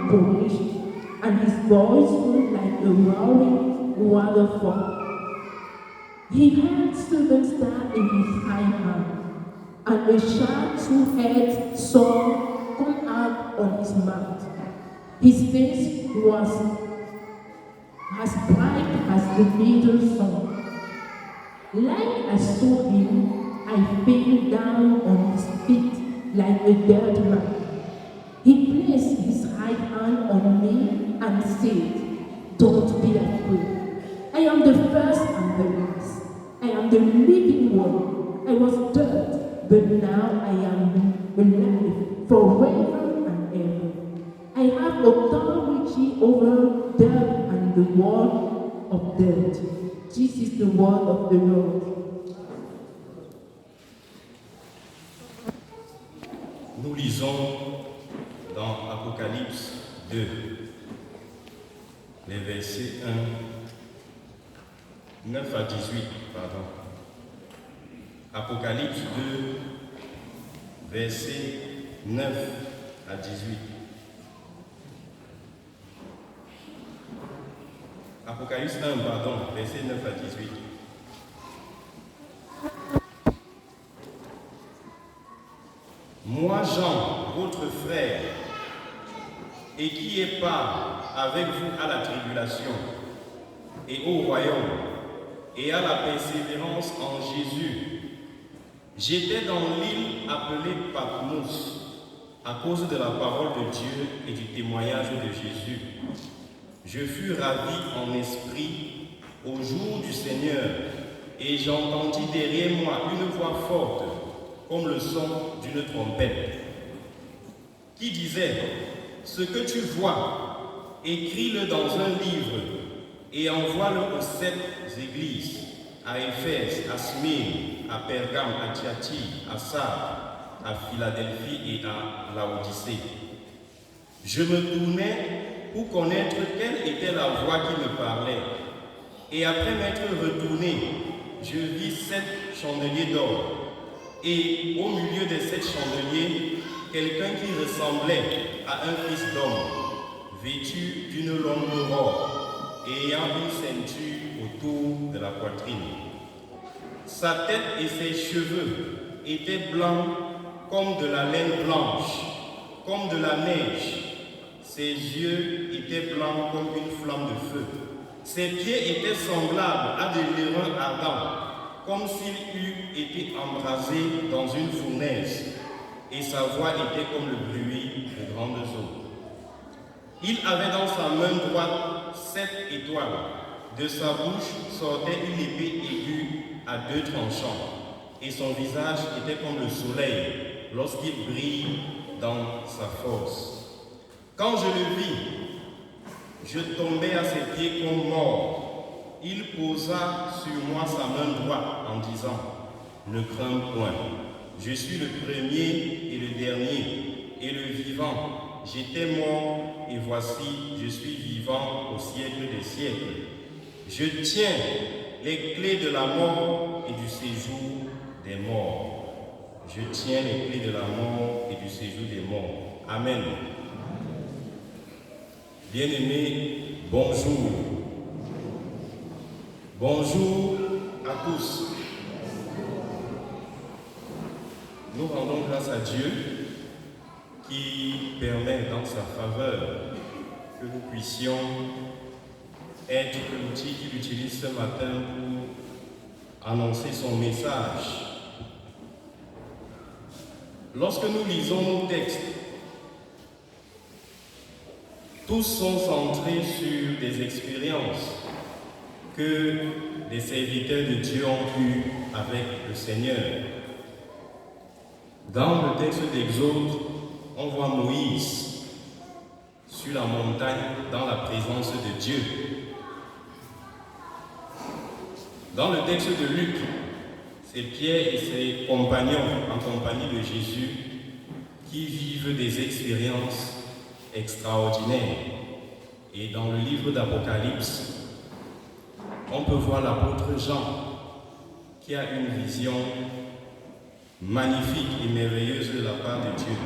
polished, and his voice was like a roaring waterfall. He held seven stars in his right hand, and a sharp two-edged sword come out on his mouth. His face was as bright as the middle sun. Like I saw him, I fell down on his feet like a dead man. He placed his right hand on me and said, "Don't be afraid. I am the first and the last. I am the living one. I was dead, but now I am alive forever and ever. I have authority over death and the world of death." This is the word of the Lord. Nous lisons dans Apocalypse 2, les versets 9 à 18, pardon. Apocalypse 2, versets 9 à 18. Apocalypse 1, pardon, versets 9 à 18. Moi, Jean, votre frère, et qui est part avec vous à la tribulation, et au royaume, et à la persévérance en Jésus, j'étais dans l'île appelée Patmos, à cause de la parole de Dieu et du témoignage de Jésus. Je fus ravi en esprit au jour du Seigneur, et j'entendis derrière moi une voix forte, comme le son d'une trompette, qui disait: ce que tu vois, écris-le dans un livre, et envoie-le aux 7 églises, à Éphèse, à Smyrne, à Pergame, à Thyatire, à Sardes, à Philadelphie et à Laodicée. Je me tournai pour connaître quelle était la voix qui me parlait. Et après m'être retourné, je vis 7 chandeliers d'or. Et au milieu de 7 chandeliers, quelqu'un qui ressemblait à un fils d'homme, vêtu d'une longue robe et ayant une ceinture autour de la poitrine. Sa tête et ses cheveux étaient blancs comme de la laine blanche, comme de la neige. Ses yeux étaient blancs comme une flamme de feu. Ses pieds étaient semblables à des lérins ardents, comme s'il eût été embrasé dans une fournaise, et sa voix était comme le bruit de grandes eaux. Il avait dans sa main droite 7 étoiles. De sa bouche sortait une épée aiguë à 2 tranchants, et son visage était comme le soleil lorsqu'il brille dans sa force. Quand je le vis, je tombai à ses pieds comme mort. Il posa sur moi sa main droite en disant: ne crains point, je suis le premier et le dernier, et le vivant. J'étais mort, et voici, je suis vivant au siècle des siècles. Je tiens les clés de la mort et du séjour des morts. Je tiens les clés de la mort et du séjour des morts. Amen. Bien-aimés, bonjour. Bonjour à tous. Nous rendons grâce à Dieu qui permet dans sa faveur que nous puissions être l'outil qu'il utilise ce matin pour annoncer son message. Lorsque nous lisons nos textes, tous sont centrés sur des expériences que les serviteurs de Dieu ont eues avec le Seigneur. Dans le texte d'Exode, on voit Moïse sur la montagne dans la présence de Dieu. Dans le texte de Luc, c'est Pierre et ses compagnons en compagnie de Jésus qui vivent des expériences extraordinaire. Et dans le livre d'Apocalypse, on peut voir l'apôtre Jean qui a une vision magnifique et merveilleuse de la part de Dieu.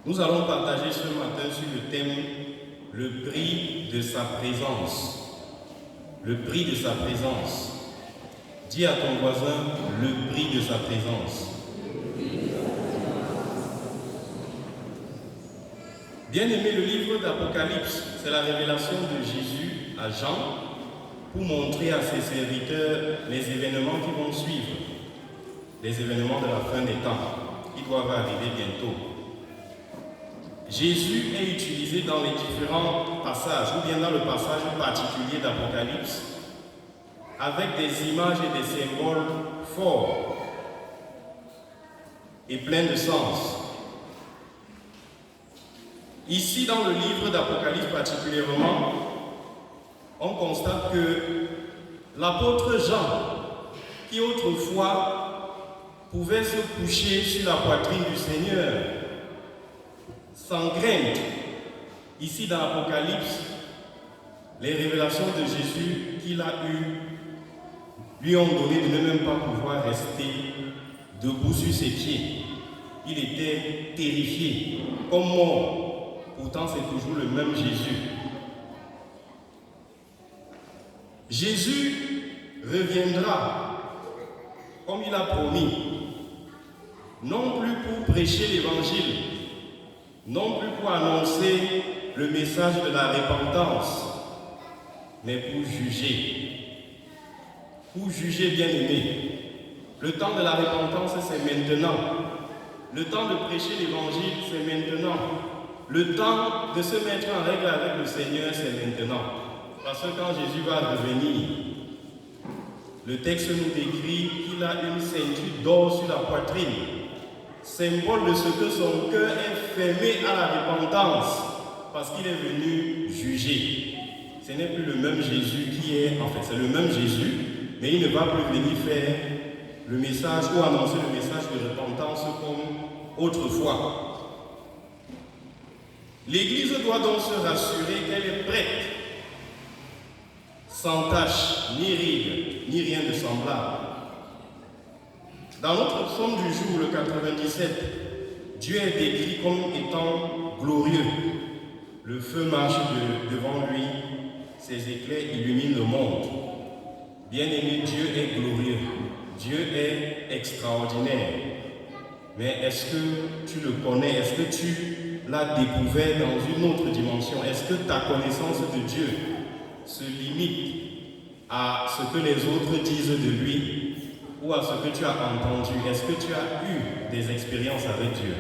Nous allons partager ce matin sur le thème, le prix de sa présence. Le prix de sa présence. Dis à ton voisin, le prix de sa présence. Bien-aimé, le livre d'Apocalypse, c'est la révélation de Jésus à Jean pour montrer à ses serviteurs les événements qui vont suivre, les événements de la fin des temps, qui doivent arriver bientôt. Jésus est utilisé dans les différents passages, ou bien dans le passage particulier d'Apocalypse, avec des images et des symboles forts et pleins de sens. Ici, dans le livre d'Apocalypse particulièrement, on constate que l'apôtre Jean, qui autrefois pouvait se coucher sur la poitrine du Seigneur sans crainte, ici dans l'Apocalypse, les révélations de Jésus qu'il a eues lui ont donné de ne même pas pouvoir rester debout sur ses pieds. Il était terrifié, comme mort. Pourtant, c'est toujours le même Jésus. Jésus reviendra, comme il a promis, non plus pour prêcher l'évangile, non plus pour annoncer le message de la repentance, mais pour juger. Pour juger, bien-aimé. Le temps de la repentance, c'est maintenant. Le temps de prêcher l'évangile, c'est maintenant. Le temps de se mettre en règle avec le Seigneur, c'est maintenant. Parce que quand Jésus va revenir, le texte nous décrit qu'il a une ceinture d'or sur la poitrine, symbole de ce que son cœur est fermé à la repentance, parce qu'il est venu juger. Ce n'est plus le même Jésus qui est, en fait, c'est le même Jésus, mais il ne va plus venir faire le message ou annoncer le message de repentance comme autrefois. L'Église doit donc se rassurer qu'elle est prête, sans tache, ni ride, ni rien de semblable. Dans notre psaume du jour, le 97, Dieu est décrit comme étant glorieux. Le feu marche devant lui, ses éclairs illuminent le monde. Bien-aimé, Dieu est glorieux, Dieu est extraordinaire. Mais est-ce que tu le connais? Est-ce que tu l'as découvert dans une autre dimension? Est-ce que ta connaissance de Dieu se limite à ce que les autres disent de lui ou à ce que tu as entendu? Est-ce que tu as eu des expériences avec Dieu?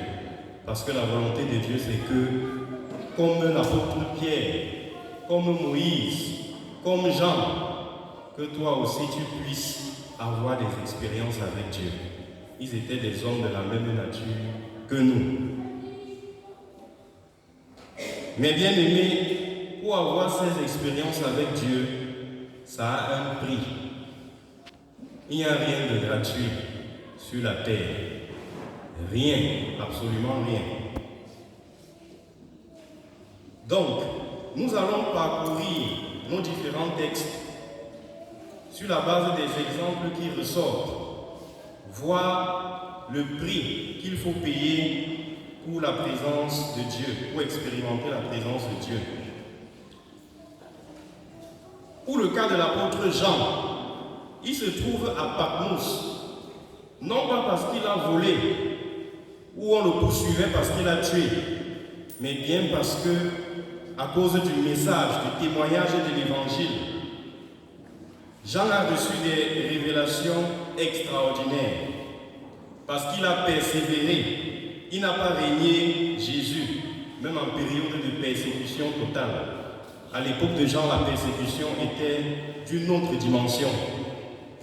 Parce que la volonté de Dieu, c'est que, comme l'apôtre Pierre, comme Moïse, comme Jean, que toi aussi tu puisses avoir des expériences avec Dieu. Ils étaient des hommes de la même nature que nous. Mais bien aimé, pour avoir ces expériences avec Dieu, ça a un prix. Il n'y a rien de gratuit sur la terre. Rien, absolument rien. Donc, nous allons parcourir nos différents textes sur la base des exemples qui ressortent, voir le prix qu'il faut payer pour la présence de Dieu, pour expérimenter la présence de Dieu. Pour le cas de l'apôtre Jean, il se trouve à Patmos, non pas parce qu'il a volé, ou on le poursuivait parce qu'il a tué, mais bien parce que, à cause du message, du témoignage et de l'évangile, Jean a reçu des révélations extraordinaires. Parce qu'il a persévéré, il n'a pas régné Jésus, même en période de persécution totale. À l'époque de Jean, la persécution était d'une autre dimension.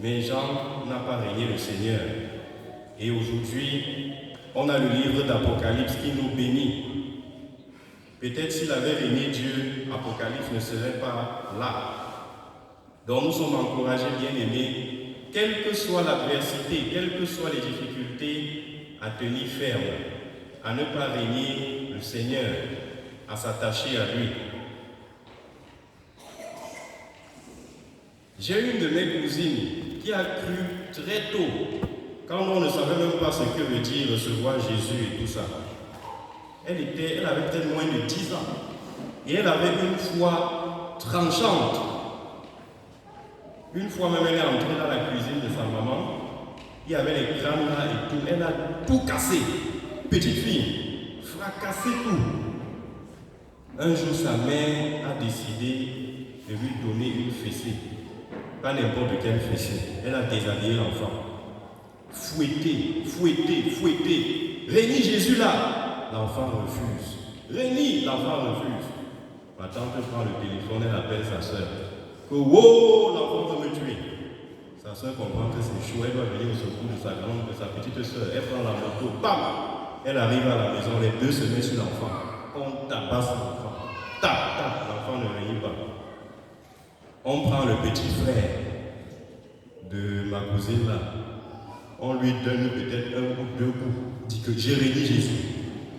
Mais Jean n'a pas régné le Seigneur. Et aujourd'hui, on a le livre d'Apocalypse qui nous bénit. Peut-être s'il avait régné Dieu, Apocalypse ne serait pas là. Donc nous sommes encouragés, bien-aimés, quelle que soit l'adversité, quelles que soient les difficultés, à tenir ferme, à ne pas régner le Seigneur, à s'attacher à lui. J'ai une de mes cousines qui a cru très tôt, quand on ne savait même pas ce que veut dire recevoir Jésus et tout ça. Elle avait peut-être moins de 10 ans. Et elle avait une foi tranchante. Une fois même, elle est entrée dans la cuisine de sa maman. Il y avait les crânes là et tout. Elle a tout cassé. Petite fille, fracassé tout. Un jour, sa mère a décidé de lui donner une fessée. Pas n'importe quelle fessée. Elle a déshabillé l'enfant. Fouetté, fouetté, fouetté. Réunis Jésus là. L'enfant refuse. Réunis, l'enfant refuse. Ma tante prend le téléphone, elle appelle sa soeur. Que wow, l'enfant veut me tuer. Sa soeur comprend que c'est chaud, elle doit venir au secours de sa grande, de sa petite soeur. Elle prend la moto, bam! Elle arrive à la maison, les deux se mettent sur l'enfant. On tabasse l'enfant. Tac, tac, l'enfant ne réunit pas. On prend le petit frère de ma cousine là. On lui donne peut-être un ou deux coups. Dit que j'ai réuni Jésus.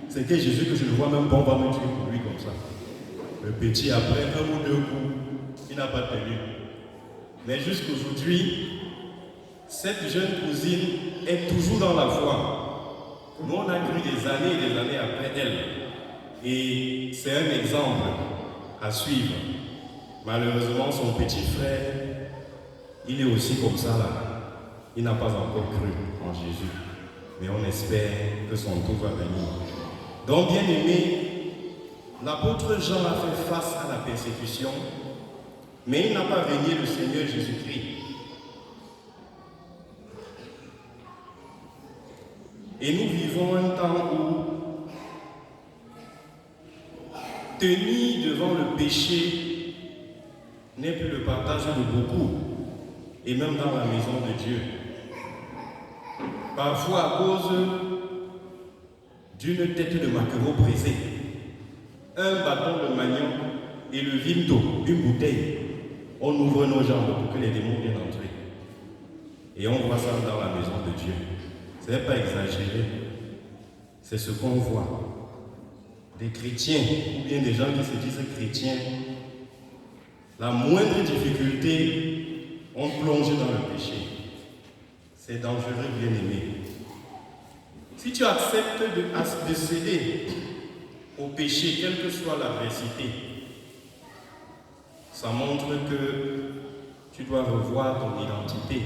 C'est que Jésus que je ne vois même pas, on va me tuer pour lui comme ça. Le petit, après un ou deux coups, il n'a pas tenu. Mais jusqu'aujourd'hui, cette jeune cousine est toujours dans la foi. Nous, on a cru des années et des années après elle. Et c'est un exemple à suivre. Malheureusement, son petit frère, il est aussi comme ça là. Il n'a pas encore cru en Jésus. Mais on espère que son tour va venir. Donc, bien aimé, l'apôtre Jean a fait face à la persécution, mais il n'a pas régné le Seigneur Jésus-Christ. Et nous vivons un temps où tenir devant le péché n'est plus le partage de beaucoup, et même dans la maison de Dieu. Parfois à cause d'une tête de maquereau brisée, un bâton de manioc et le vin d'eau, une bouteille, on ouvre nos jambes pour que les démons viennent entrer. Et on voit ça dans la maison de Dieu. Ce n'est pas exagéré, c'est ce qu'on voit. Des chrétiens, ou bien des gens qui se disent chrétiens, la moindre difficulté, on plonge dans le péché. C'est dangereux, bien aimé. Si tu acceptes de céder au péché, quelle que soit l'adversité, ça montre que tu dois revoir ton identité.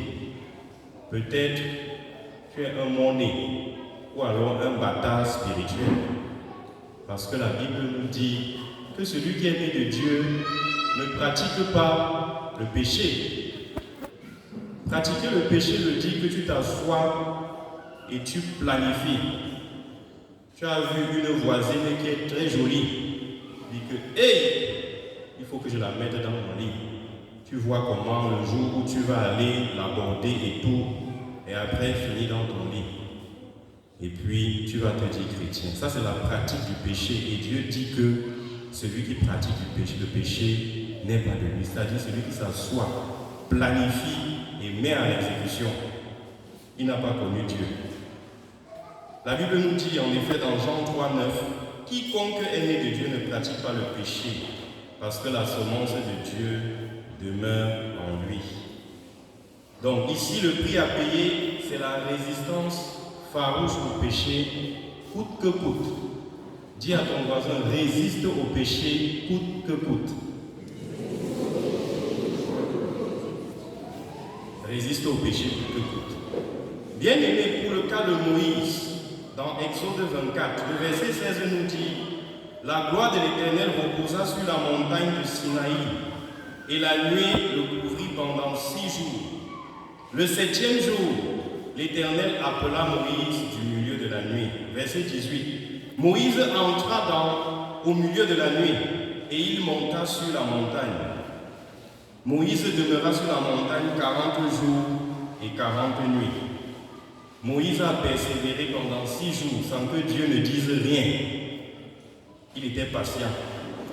Peut-être tu es un monnaie ou alors un bâtard spirituel. Parce que la Bible nous dit que celui qui est né de Dieu ne pratique pas le péché. Pratiquer le péché veut dire que tu t'assois et tu planifies. Tu as vu une voisine qui est très jolie. Tu dis que, hey, il faut que je la mette dans mon lit. Tu vois comment le jour où tu vas aller l'aborder et tout, et après finir dans ton lit. Et puis tu vas te dire chrétien. Ça c'est la pratique du péché. Et Dieu dit que celui qui pratique le péché n'est pas de lui. C'est-à-dire celui qui s'assoit, planifie et met à l'exécution. Il n'a pas connu Dieu. La Bible nous dit en effet dans Jean 3,9, quiconque est né de Dieu ne pratique pas le péché, parce que la semence de Dieu demeure en lui. Donc ici, le prix à payer, c'est la résistance farouche au péché, coûte que coûte. Dis à ton voisin, résiste au péché, coûte que coûte. Résiste au péché, coûte que coûte. Bien aimé, pour le cas de Moïse, dans Exode 24, le verset 16 nous dit, la gloire de l'Éternel reposa sur la montagne de Sinaï, et la nuée le couvrit pendant 6 jours. Le 7e jour, l'Éternel appela Moïse du milieu de la nuit. Verset 18. Moïse entra au milieu de la nuit, et il monta sur la montagne. Moïse demeura sur la montagne 40 jours et 40 nuits. Moïse a persévéré pendant 6 jours sans que Dieu ne dise rien. Il était patient.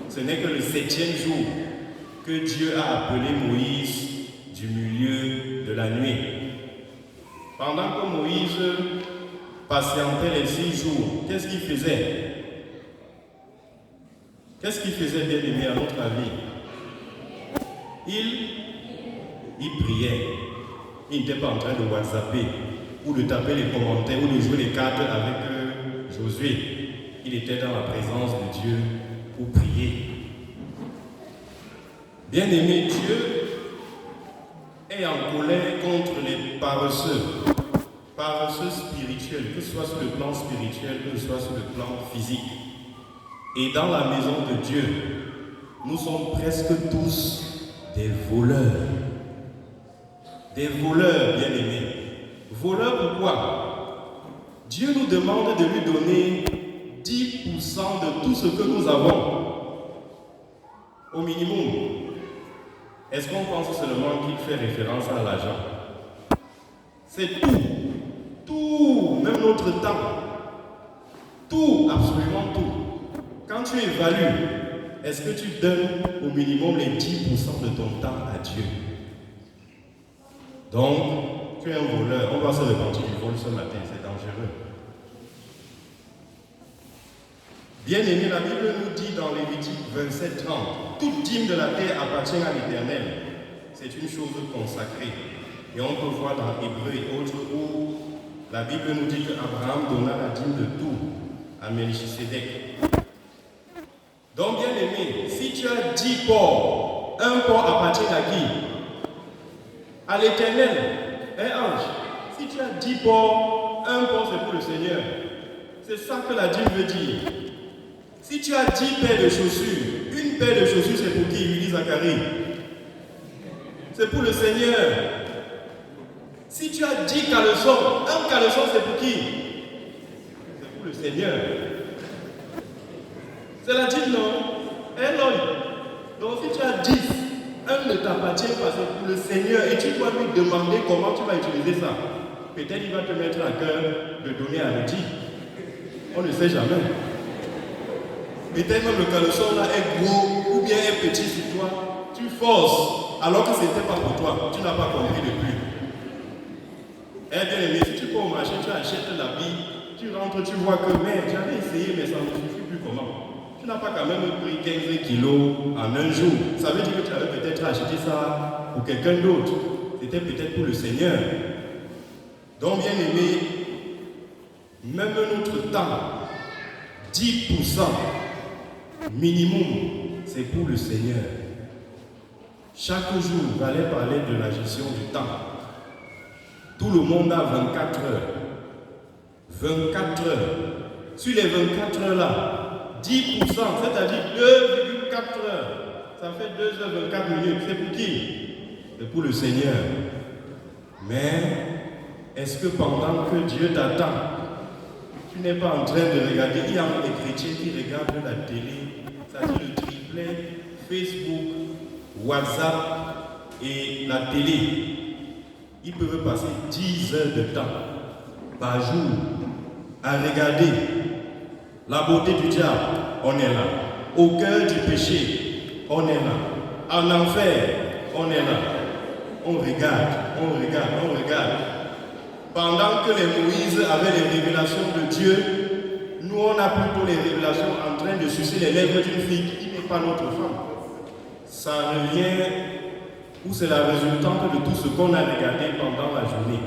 Ce n'est que le 7e jour que Dieu a appelé Moïse du milieu de la nuit. Pendant que Moïse patientait les 6 jours, qu'est-ce qu'il faisait? Qu'est-ce qu'il faisait, bien aimé, à notre avis? Il priait. Il n'était pas en train de WhatsApper ou de taper les commentaires ou de jouer les cartes avec Josué. Il était dans la présence de Dieu pour prier. Bien-aimé, Dieu est en colère contre les paresseux spirituels, que ce soit sur le plan spirituel, que ce soit sur le plan physique. Et dans la maison de Dieu, nous sommes presque tous des voleurs. Des voleurs, bien-aimés. Voleurs pourquoi? Dieu nous demande de lui donner 10% de tout ce que nous avons. Au minimum. Est-ce qu'on pense seulement qu'il fait référence à l'argent? C'est tout. Tout, même notre temps. Tout, absolument tout. Quand tu évalues, est-ce que tu donnes au minimum les 10% de ton temps à Dieu? Donc, tu es un voleur. On va se repentir du vol ce matin, c'est dangereux. Bien-aimé, la Bible nous dit dans Lévitique 27:30, toute dîme de la terre appartient à l'Éternel. C'est une chose consacrée. Et on peut voir dans Hébreux et autres où la Bible nous dit qu'Abraham donna la dîme de tout à Melchisédek. Donc, bien-aimé, si tu as 10 porcs, un porc appartient à qui? À l'Éternel. Ange, si tu as 10 porcs, un porc c'est pour le Seigneur. C'est ça que la dîme veut dire. Si tu as 10 paires de chaussures, une paire de chaussures c'est pour qui? Lui dit Zacharie. C'est pour le Seigneur. Si tu as 10 caleçons, un caleçon c'est pour qui? C'est pour le Seigneur. C'est la dîme, non? Non. Donc si tu as 10, un ne t'appartient pas, c'est pour le Seigneur. Et tu dois lui demander comment tu vas utiliser ça. Peut-être il va te mettre à cœur de donner à midi. On ne sait jamais. Peut-être même le caleçon là est gros ou bien est petit sur toi. Tu forces alors que ce n'était pas pour toi. Tu n'as pas compris depuis. Eh bien aimé, si tu pars au marché, tu achètes l'habit, tu rentres, tu vois que merde, j'avais essayé mais ça ne me suffit plus comment. Tu n'as pas quand même pris 15 kilos en un jour. Ça veut dire que tu avais peut-être acheté ça pour quelqu'un d'autre. C'était peut-être pour le Seigneur. Donc bien aimé, même notre temps, 10% minimum, c'est pour le Seigneur. Chaque jour, vous allez parler de la gestion du temps. Tout le monde a 24 heures. 24 heures. Sur les 24 heures là, 10%, c'est-à-dire 2,4 heures. Ça fait 2 heures 24 minutes. C'est pour qui? C'est pour le Seigneur. Mais, est-ce que pendant que Dieu t'attend, tu n'es pas en train de regarder? Il y a des chrétiens qui regardent la télé, c'est-à-dire le triplet, Facebook, WhatsApp et la télé. Ils peuvent passer 10 heures de temps par jour à regarder la beauté du diable, on est là. Au cœur du péché, on est là. En enfer, on est là. On regarde. Pendant que les Moïse avaient les révélations de Dieu, nous on a plutôt les révélations en train de sucer les lèvres d'une fille qui n'est pas notre femme. Ça revient, ou c'est la résultante de tout ce qu'on a regardé pendant la journée.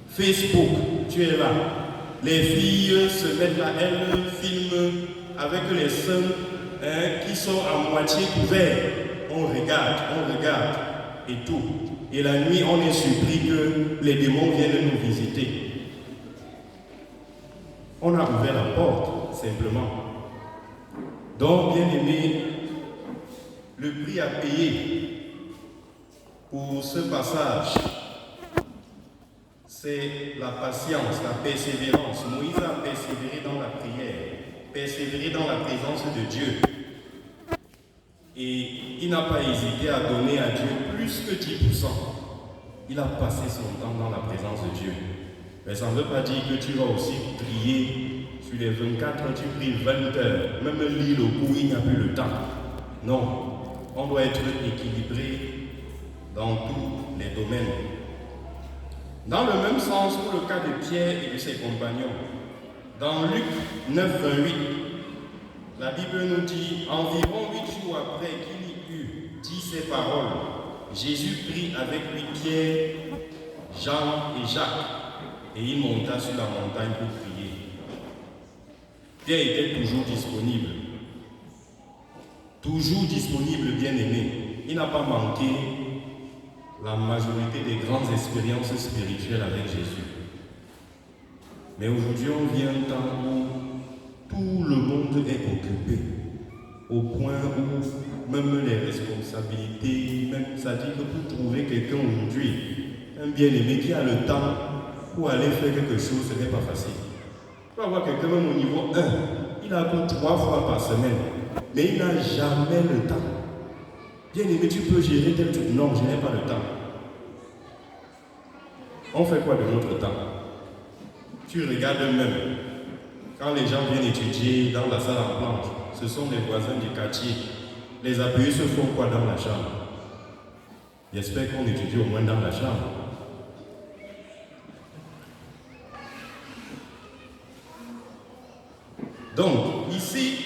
Facebook, tu es là. Les filles se mettent là, elles filment avec les seins qui sont à moitié couverts. On regarde et tout. Et la nuit, on est surpris que les démons viennent nous visiter. On a ouvert la porte, simplement. Donc, bien aimé, le prix à payer pour ce passage, c'est la patience, la persévérance. Moïse a persévéré dans la prière, persévéré dans la présence de Dieu. Et il n'a pas hésité à donner à Dieu plus que 10%. Il a passé son temps dans la présence de Dieu. Mais ça ne veut pas dire que tu vas aussi prier sur les 24 heures, tu pries 20 heures. Même lire le cours, il n'y a plus le temps. Non, on doit être équilibré dans tous les domaines. Dans le même sens pour le cas de Pierre et de ses compagnons, dans Luc 9, 28, la Bible nous dit, environ 8 jours après qu'il eut dit ces paroles, Jésus prit avec lui Pierre, Jean et Jacques, et il monta sur la montagne pour prier. Pierre était toujours disponible, bien aimé. il n'a pas manqué la majorité des grandes expériences spirituelles avec Jésus. Mais aujourd'hui, on vit un temps où tout le monde est occupé, au point où même les responsabilités, même ça dit que pour trouver quelqu'un aujourd'hui, un bien-aimé qui a le temps pour aller faire quelque chose, ce n'est pas facile. Tu vas voir quelqu'un même au niveau 1, il a cours 3 fois par semaine, mais il n'a jamais le temps. Bien-aimé, tu peux gérer tel truc. Non, je n'ai pas le temps. On fait quoi de notre temps? Tu regardes même, quand les gens viennent étudier dans la salle en planche, ce sont les voisins du quartier. Les appuyés se font quoi dans la chambre? J'espère qu'on étudie au moins dans la chambre. Donc, ici,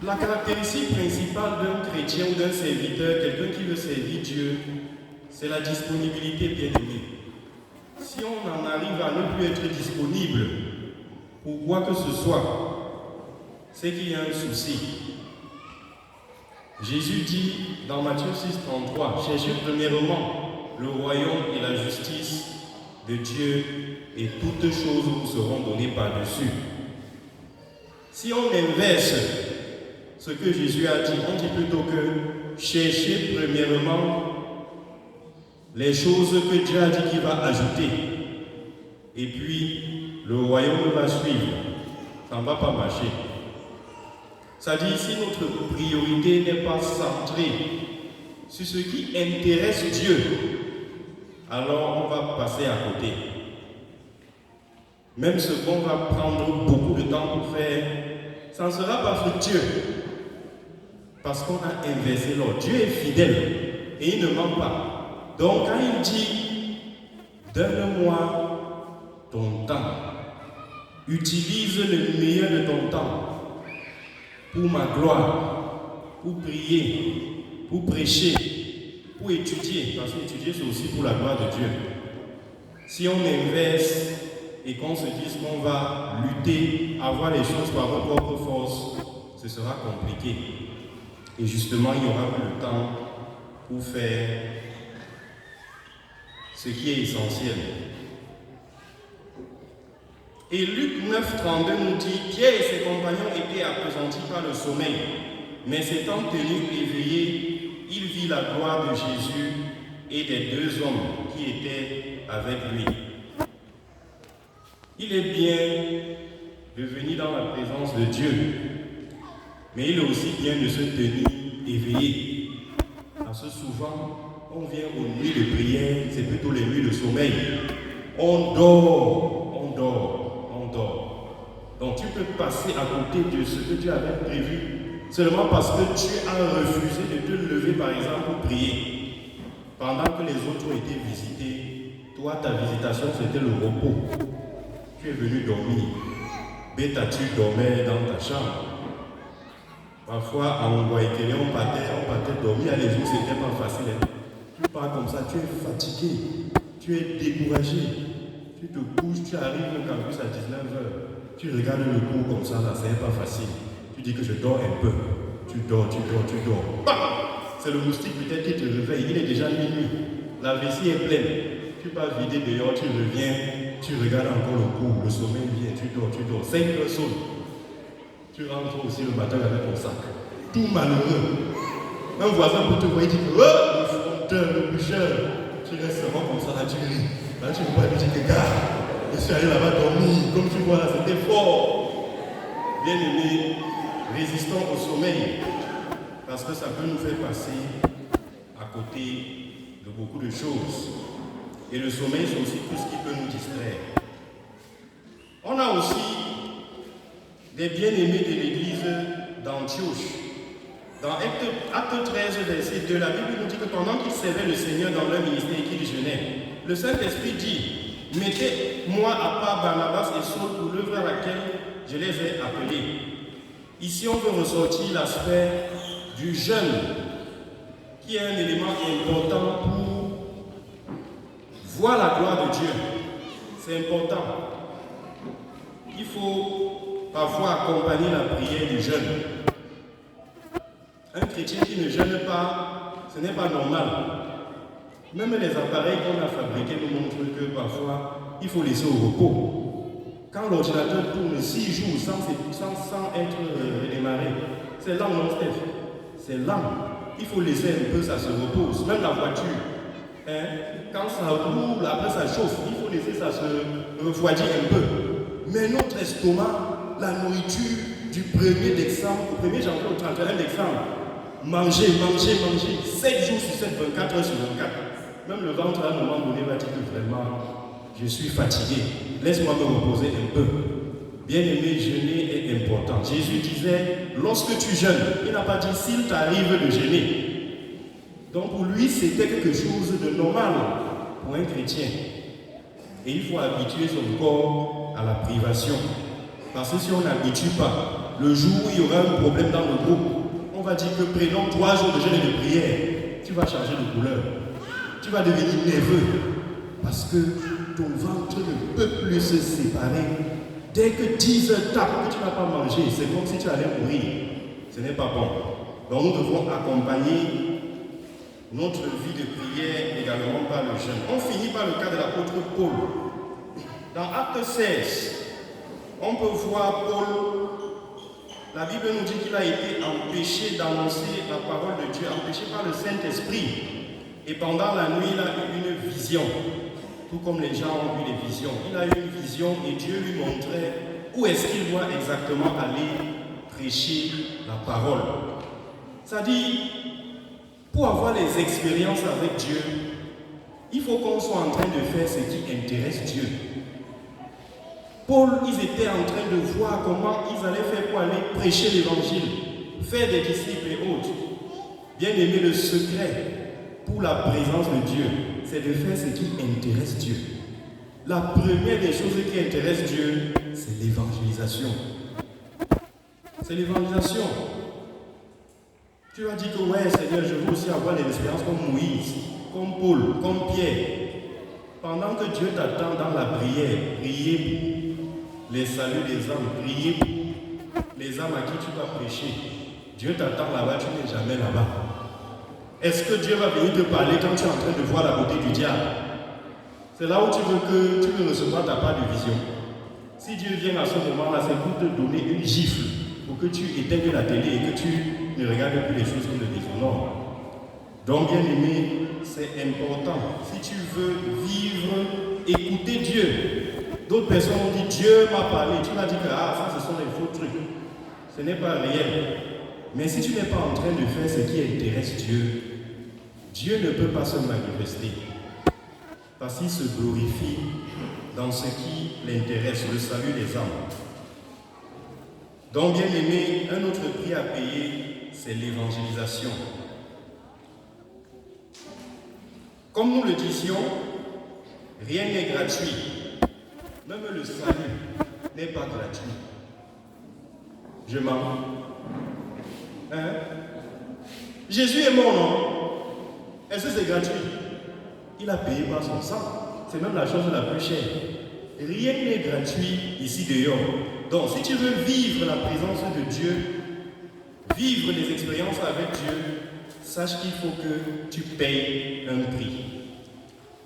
la caractéristique principale d'un chrétien ou d'un serviteur, quelqu'un qui veut servir Dieu, c'est la disponibilité, bien aimée. Si on en arrive à ne plus être disponible pour quoi que ce soit, c'est qu'il y a un souci. Jésus dit dans Matthieu 6,33, cherchez premièrement le royaume et la justice de Dieu et toutes choses vous seront données par-dessus. Si on inverse ce que Jésus a dit, on dit plutôt que cherchez premièrement les choses que Dieu a dit qu'il va ajouter. Et puis, le royaume va suivre. Ça ne va pas marcher. Ça dit ici, notre priorité n'est pas centrée sur ce qui intéresse Dieu. Alors, on va passer à côté. Même ce qu'on va prendre beaucoup de temps pour faire, ça ne sera pas fructueux. Parce qu'on a inversé l'ordre. Dieu est fidèle et il ne ment pas. Donc quand il dit, donne-moi ton temps, utilise le meilleur de ton temps pour ma gloire, pour prier, pour prêcher, pour étudier, parce qu'étudier c'est aussi pour la gloire de Dieu. Si on inverse et qu'on se dise qu'on va lutter, avoir les choses par nos propres forces, ce sera compliqué. Et justement, il y aura le temps pour faire ce qui est essentiel. Et Luc 9,32 nous dit, Pierre et ses compagnons étaient appesantis par le sommeil, mais s'étant tenus éveillés, il vit la gloire de Jésus et des deux hommes qui étaient avec lui. Il est bien de venir dans la présence de Dieu, mais il est aussi bien de se tenir éveillé. Parce que souvent, on vient aux nuits de prière, c'est plutôt les nuits de sommeil. On dort, on dort, on dort. Donc tu peux passer à côté de ce que Dieu avait prévu, seulement parce que tu as refusé de te lever, par exemple, pour prier. Pendant que les autres ont été visités, toi, ta visitation, c'était le repos. Tu es venu dormir. Bêta, tu dormais dans ta chambre. Parfois, à Ngoïkele, on partait dormir. Les jours, ce n'était pas facile. Tu pars comme ça, tu es fatigué, tu es découragé. Tu te couches, tu arrives au campus à 19h. Tu regardes le cours comme ça, là, ce n'est pas facile. Tu dis que je dors un peu. Tu dors. C'est le moustique peut-être qui te réveille. Il est déjà minuit. La vessie est pleine. Tu pars vider dehors, tu reviens. Tu regardes encore le cours. Le sommeil vient, tu dors. 5 heures sonnent. Tu rentres aussi le matin avec ton sac. Tout malheureux. Un voisin peut te voir et dire oh, le fronteur, le bûcheur. Tu restes seulement comme ça, là tu ris. Là tu ne vois pas lui dire que gars, je suis allé là-bas dormir. Comme tu vois là, c'était fort. Bien aimé, résistons au sommeil. Parce que ça peut nous faire passer à côté de beaucoup de choses. Et le sommeil, c'est aussi tout ce qui peut nous distraire. On a aussi des bien-aimés de l'église d'Antioche. Dans Acte 13, verset 2, la Bible nous dit que pendant qu'ils servaient le Seigneur dans leur ministère et qu'ils jeûnaient, le Saint-Esprit dit, mettez-moi à part Barnabas et Saul pour l'œuvre à laquelle je les ai appelés. Ici, on veut ressortir l'aspect du jeûne, qui est un élément important pour voir la gloire de Dieu. C'est important. Il faut parfois accompagner la prière du jeûne. Un chrétien qui ne jeûne pas, ce n'est pas normal. Même les appareils qu'on a fabriqués nous montrent que parfois, il faut laisser au repos. Quand l'ordinateur tourne 6 jours sans être redémarré, c'est lent, non, Steph? C'est lent. Il faut laisser un peu, ça se repose. Même la voiture, quand ça roule, après ça chauffe, il faut laisser ça se refroidir un peu. Mais notre estomac, la nourriture du 1er décembre au 1er janvier au 31 décembre, manger, 7 jours sur 7, 24 heures sur 24. Même le ventre à un moment donné va dire que vraiment, je suis fatigué, laisse-moi me reposer un peu. Bien-aimé, jeûner est important. Jésus disait, lorsque tu jeûnes, il n'a pas dit s'il t'arrive de jeûner. Donc pour lui, c'était quelque chose de normal pour un chrétien. Et il faut habituer son corps à la privation. Parce que si on n'habitue pas, le jour où il y aura un problème dans le groupe, on va dire que prenons 3 jours de jeûne et de prière, tu vas changer de couleur. Tu vas devenir nerveux. Parce que ton ventre ne peut plus se séparer. Dès que 10 heures tapent que tu n'as pas mangé, c'est comme si tu allais mourir. Ce n'est pas bon. Donc nous devons accompagner notre vie de prière également par le jeûne. On finit par le cas de l'apôtre Paul. Dans Acte 16, on peut voir Paul. La Bible nous dit qu'il a été empêché d'annoncer la parole de Dieu, empêché par le Saint-Esprit. Et pendant la nuit, il a eu une vision. Tout comme les gens ont eu des visions. Il a eu une vision et Dieu lui montrait où est-ce qu'il doit exactement aller prêcher la parole. C'est-à-dire, pour avoir les expériences avec Dieu, il faut qu'on soit en train de faire ce qui intéresse Dieu. Paul, ils étaient en train de voir comment ils allaient faire pour aller prêcher l'évangile, faire des disciples et autres. Bien aimé, le secret pour la présence de Dieu, c'est de faire ce qui intéresse Dieu. La première des choses qui intéresse Dieu, c'est l'évangélisation. C'est l'évangélisation. Tu vas dire que ouais, Seigneur, je veux aussi avoir des expériences comme Moïse, comme Paul, comme Pierre. Pendant que Dieu t'attend dans la prière, priez pour les saluts des âmes, priez pour les âmes à qui tu vas prêcher. Dieu t'attend là-bas, tu n'es jamais là-bas. Est-ce que Dieu va venir te parler quand tu es en train de voir la beauté du diable? C'est là où tu veux que tu veux recevoir ta part de vision. Si Dieu vient à ce moment-là, c'est pour te donner une gifle, pour que tu éteignes la télé et que tu ne regardes plus les choses qui te déshonorent. Donc, bien aimé, c'est important. Si tu veux vivre, écouter Dieu. D'autres personnes ont dit Dieu m'a parlé. Tu m'as dit que ça, ce sont des faux trucs. Ce n'est pas réel. Mais si tu n'es pas en train de faire ce qui intéresse Dieu, Dieu ne peut pas se manifester. Parce qu'il se glorifie dans ce qui l'intéresse, le salut des âmes. Donc, bien aimé, un autre prix à payer, c'est l'évangélisation. Comme nous le disions, rien n'est gratuit. Même le salut n'est pas gratuit. Je mens. Jésus est mort, non? Est-ce que c'est gratuit? Il a payé par son sang. C'est même la chose la plus chère. Rien n'est gratuit ici dehors. Donc, si tu veux vivre la présence de Dieu, vivre des expériences avec Dieu, sache qu'il faut que tu payes un prix.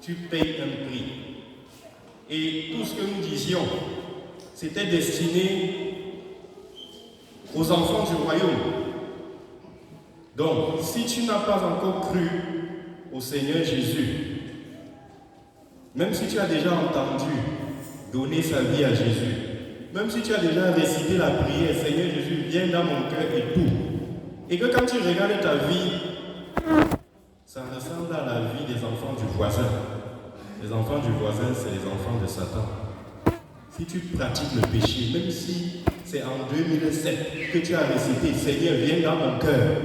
Tu payes un prix. Et tout ce que nous disions, c'était destiné aux enfants du royaume. Donc, si tu n'as pas encore cru au Seigneur Jésus, même si tu as déjà entendu donner sa vie à Jésus, même si tu as déjà récité la prière, Seigneur Jésus, viens dans mon cœur et tout, et que quand tu regardes ta vie, ça ressemble à la vie des enfants du voisin. Les enfants du voisin, c'est les enfants de Satan. Si tu pratiques le péché, même si c'est en 2007 que tu as récité, Seigneur, viens dans mon cœur,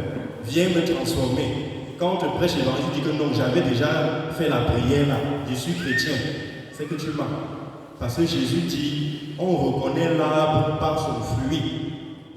viens me transformer. Quand on te prêche l'évangile, tu dis que non, j'avais déjà fait la prière là, je suis chrétien. C'est que tu mens. Parce que Jésus dit, on reconnaît l'arbre par son fruit.